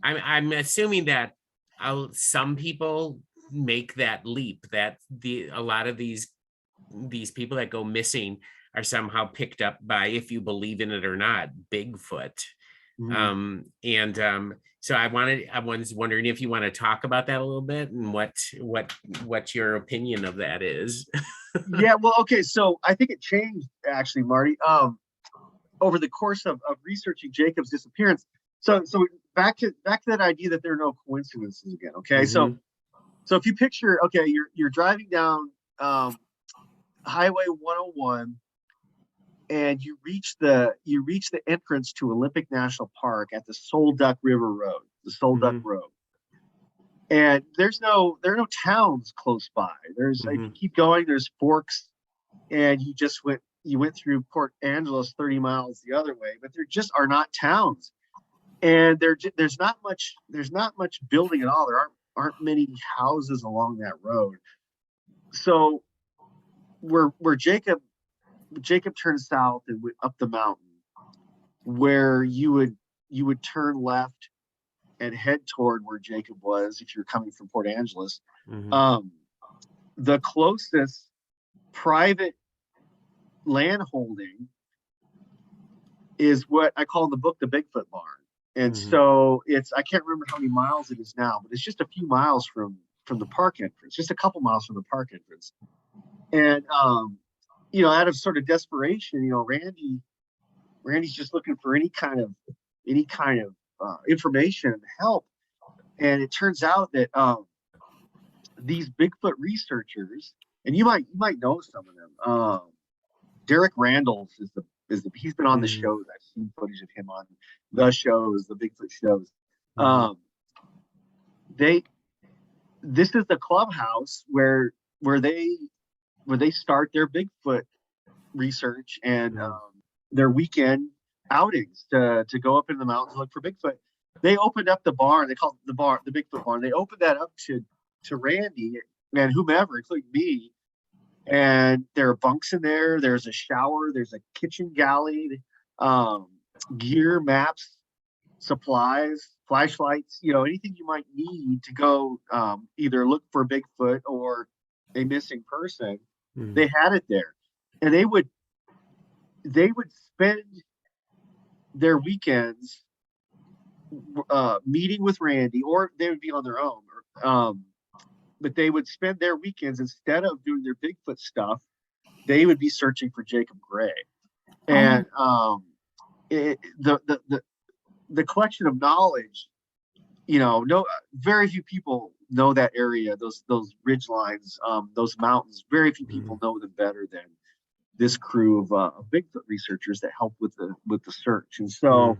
I'm assuming that some people make that leap, that a lot of these people that go missing are somehow picked up by, if you believe in it or not, Bigfoot. And so I was wondering if you want to talk about that a little bit and what your opinion of that is. Yeah, well, okay, so I think it changed actually, Marty, over the course of researching Jacob's disappearance. So back to that idea that there are no coincidences again. Okay, Mhm. so if you picture, okay, you're driving down Highway 101, and you reach the entrance to Olympic National Park at the Sol Duck River Road, the Sol Duck Road. And there are no towns close by. If you keep going, there's Forks, and you went through Port Angeles 30 miles the other way, but there just are not towns. And there's not much building at all. There aren't many houses along that road. So where Jacob turned south and went up the mountain, where you would turn left and head toward where Jacob was if you're coming from Port Angeles. The closest private land holding is what I call in the book the Bigfoot Barn. And so I can't remember how many miles it is now, but it's just a few miles from the park entrance, just a couple miles from the park entrance. And out of sort of desperation, Randy's just looking for any kind of information and help. And it turns out that these Bigfoot researchers, and you might know some of them. Derek Randalls he's been on the shows. I've seen footage of him on the shows, the Bigfoot shows. This is the clubhouse where they start their Bigfoot research and their weekend outings to go up in the mountains and look for Bigfoot. They opened up the barn. They called the Bigfoot Barn. They opened that up to Randy and whomever, including me. And there are bunks in there. There's a shower. There's a kitchen galley, gear, maps, supplies, flashlights. Anything you might need to go either look for Bigfoot or a missing person. They had it there, and they would spend their weekends meeting with Randy, or they would be on their own. But they would spend their weekends, instead of doing their Bigfoot stuff, they would be searching for Jacob Gray. And the collection of knowledge, very few people know that area, those ridge lines, those mountains. Very few people know them better than this crew of Bigfoot researchers that helped with the search. And so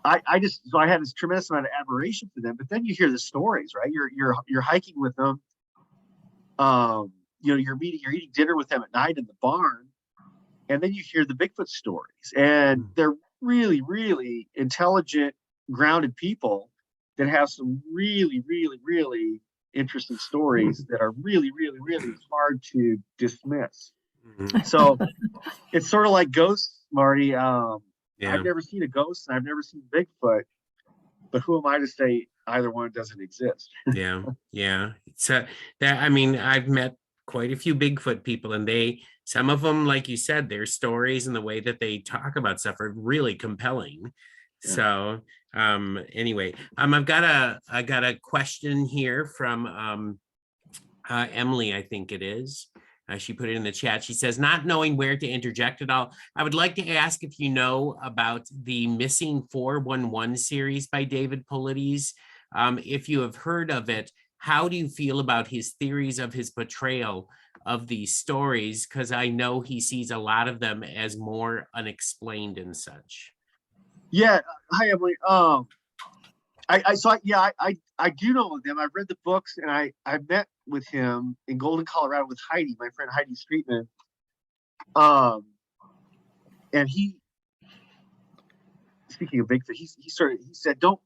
I had this tremendous amount of admiration for them. But then you hear the stories, right? You're hiking with them. You're eating dinner with them at night in the barn, and then you hear the Bigfoot stories. And they're really, really intelligent, grounded people that have some really, really, really interesting stories that are really, really, really hard to dismiss. So it's sort of like ghosts, Marty. I've never seen a ghost and I've never seen Bigfoot, but who am I to say either one doesn't exist? Yeah. So I've met quite a few Bigfoot people, and some of them, like you said, their stories and the way that they talk about stuff are really compelling. Yeah. So anyway, I got a question here from Emily, I think it is. She put it in the chat. She says, not knowing where to interject at all, I would like to ask if you know about the Missing 411 series by David Paulides. If you have heard of it, how do you feel about his theories of his portrayal of these stories? Because I know he sees a lot of them as more unexplained and such. Yeah. Hi, Emily. I do know them. I've read the books, and I met with him in Golden, Colorado with Heidi, my friend Heidi Streetman. And he, speaking of Bigfoot, he said, don't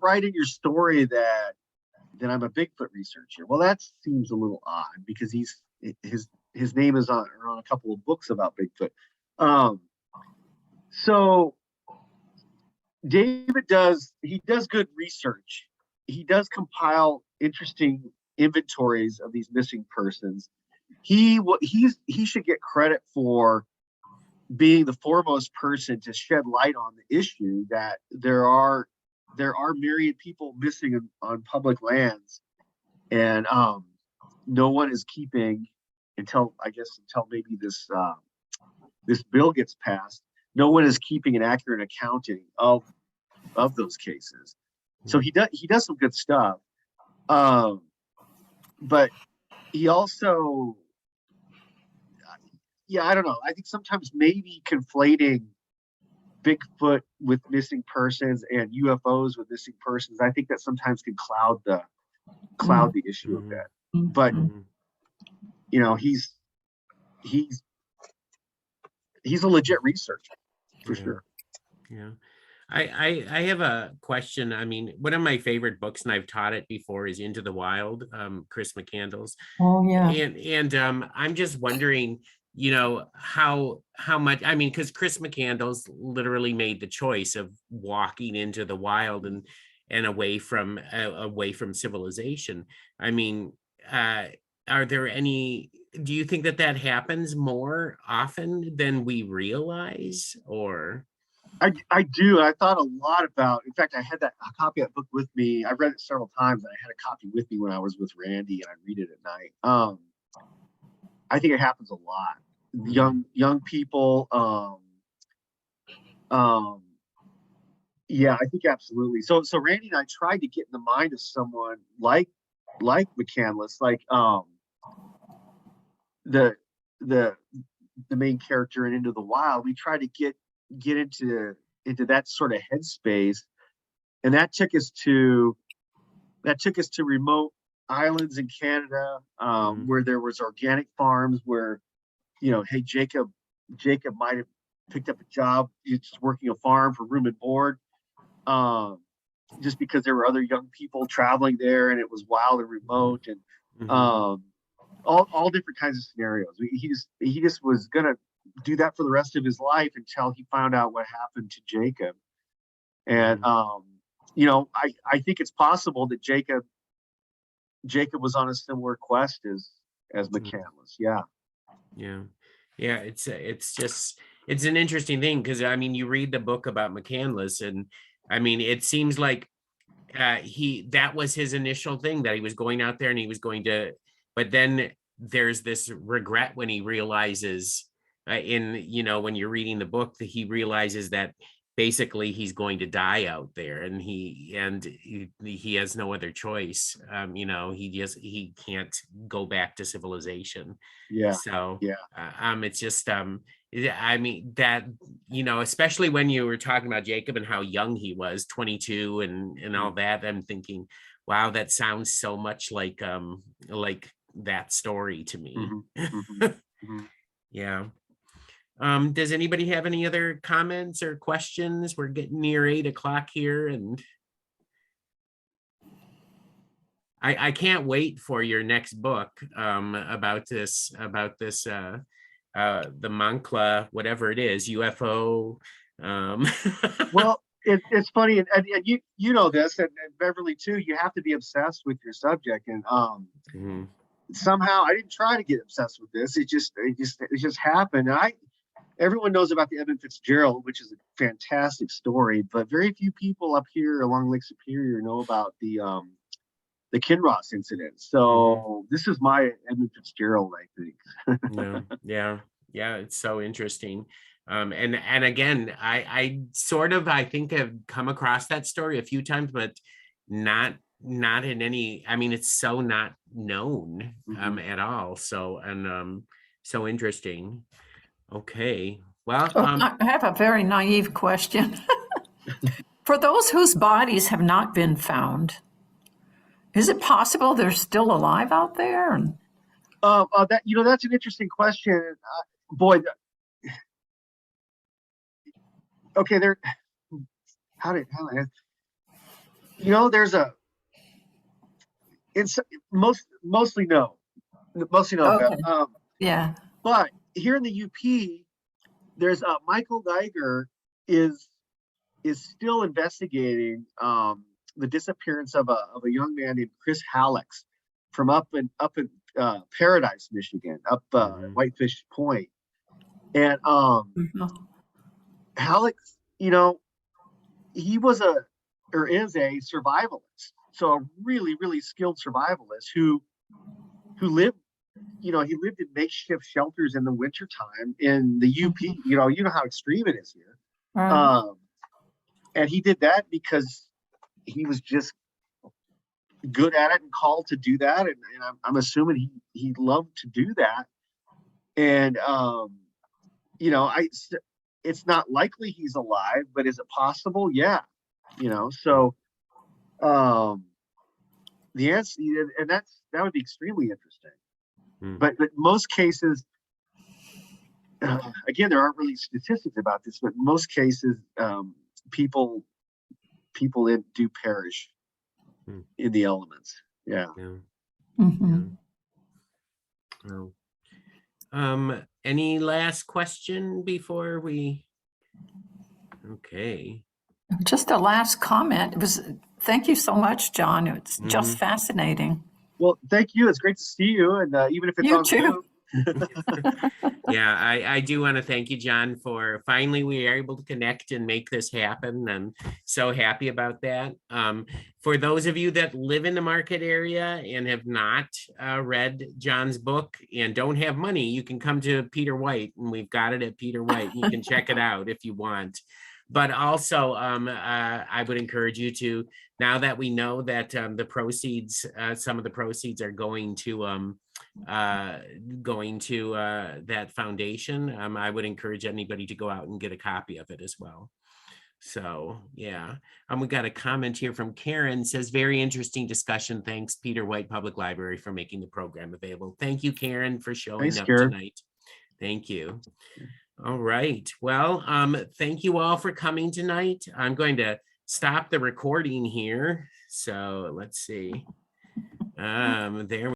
write in your story that I'm a Bigfoot researcher. Well, that seems a little odd because his name is on a couple of books about Bigfoot. So David does good research. He does compile interesting inventories of these missing persons. He should get credit for being the foremost person to shed light on the issue that there are myriad people missing on public lands, and no one is keeping until maybe this bill gets passed. No one is keeping an accurate accounting of those cases. So he does some good stuff, but he also yeah, I don't know. I think sometimes maybe conflating Bigfoot with missing persons and UFOs with missing persons, I think that sometimes can cloud the issue a bit. But Mhm. you know, he's a legit researcher for Yeah. sure. Yeah. I have a question. I mean, one of my favorite books, and I've taught it before, is Into the Wild, Chris McCandless. Oh, yeah. And I'm just wondering, you know, how much, I mean, because Chris McCandless literally made the choice of walking into the wild and away from civilization. I mean, are there any, do you think that that happens more often than we realize, or? I do. I thought a lot about. In fact, I had a copy of that book with me. I read it several times, and I had a copy with me when I was with Randy, and I read it at night. I think it happens a lot. Young people. Um, yeah, I think absolutely. So Randy and I tried to get in the mind of someone like McCandless, like the the the main character in Into the Wild. We tried to get into that sort of headspace, and that took us to remote islands in Canada, where there was organic farms, where hey, Jacob might have picked up a job just working a farm for room and board, just because there were other young people traveling there, and it was wild and remote, and all different kinds of scenarios. He just was gonna do that for the rest of his life until he found out what happened to Jacob. And I think it's possible that Jacob was on a similar quest as McCandless. Yeah. Yeah. Yeah, it's just it's an interesting thing, because I mean, you read the book about McCandless, and I mean, it seems like that was his initial thing, that he was going out there and he was going to, but then there's this regret when he realizes, when you're reading the book, that he realizes that basically he's going to die out there, and he has no other choice. He can't go back to civilization. Yeah. So Yeah. it's just I mean, that, especially when you were talking about Jacob and how young he was, 22 and all that, I'm thinking, wow, that sounds so much like that story to me. Yeah. Does anybody have any other comments or questions? We're getting near 8 o'clock here, and I can't wait for your next book about this the Moncla, whatever it is, UFO. Well, it's funny, and you know this, and Beverly too. You have to be obsessed with your subject, and somehow I didn't try to get obsessed with this. It just happened. And everyone knows about the Edmund Fitzgerald, which is a fantastic story, but very few people up here along Lake Superior know about the Kinross incident. So this is my Edmund Fitzgerald, I think. Yeah, it's so interesting. And again, I sort of, I think, have come across that story a few times, but not in any, I mean, it's so not known at all. So, and so interesting. Okay. Well, I have a very naive question. For those whose bodies have not been found, is it possible they're still alive out there? That's an interesting question. Boy, okay, there's it's mostly no. Okay. Yeah. But here in the UP, there's Michael Geiger is still investigating the disappearance of a young man named Chris Hallex from up in Paradise, Michigan, up Whitefish Point. And Hallex, he was is a survivalist, so a really, really skilled survivalist who lived, he lived in makeshift shelters in the wintertime in the UP. You know how extreme it is here. And he did that because he was just good at it and called to do that. And I'm assuming he loved to do that. And, you know, it's not likely he's alive, but is it possible? Yeah. You know, so, the answer, and that would be extremely interesting. But most cases, again, there aren't really statistics about this, but in most cases, people do perish in the elements. Yeah. Mhm. Oh. Any last question before we? Okay. Just a last comment. Thank you so much, Jon. It's just fascinating. Well, thank you. It's great to see you. And even if it's You on too. Zoom. Yeah, I do want to thank you, Jon, for finally we are able to connect and make this happen. I'm so happy about that. For those of you that live in the Market area and have not read Jon's book and don't have money, you can come to Peter White, and we've got it at Peter White. You can check it out if you want. But also, I would encourage you to, now that we know that the proceeds, some of the proceeds are going to that foundation, I would encourage anybody to go out and get a copy of it as well. So yeah, we got a comment here from Karen, says very interesting discussion. Thanks, Peter White Public Library, for making the program available. Thank you, Karen, for showing up tonight. Thank you. All right. Well, thank you all for coming tonight. I'm going to stop the recording here. So let's see. There